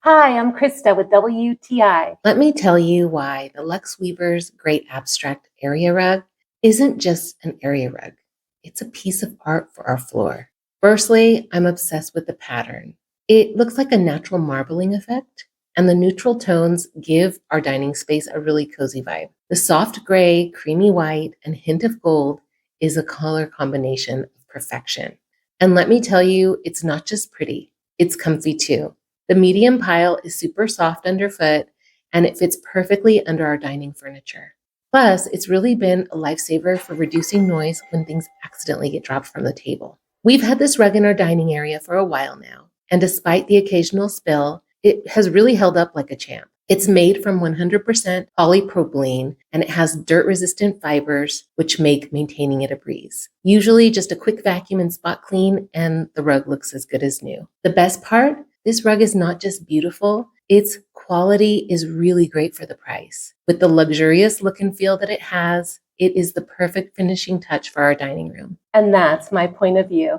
Hi, I'm Krista with WTI. Let me tell you why the Lux Weaver's Great Abstract Area Rug isn't just an area rug. It's a piece of art for our floor. Firstly, I'm obsessed with the pattern. It looks like a natural marbling effect, and the neutral tones give our dining space a really cozy vibe. The soft gray, creamy white, and hint of gold is a color combination of perfection. And let me tell you, it's not just pretty, it's comfy too. The medium pile is super soft underfoot and it fits perfectly under our dining furniture. Plus, it's really been a lifesaver for reducing noise when things accidentally get dropped from the table. We've had this rug in our dining area for a while now, and despite the occasional spill, it has really held up like a champ. It's made from 100% polypropylene and it has dirt resistant fibers, which make maintaining it a breeze. Usually, just a quick vacuum and spot clean, and the rug looks as good as new. The best part? This rug is not just beautiful, its quality is really great for the price. With the luxurious look and feel that it has, it is the perfect finishing touch for our dining room. And that's my point of view.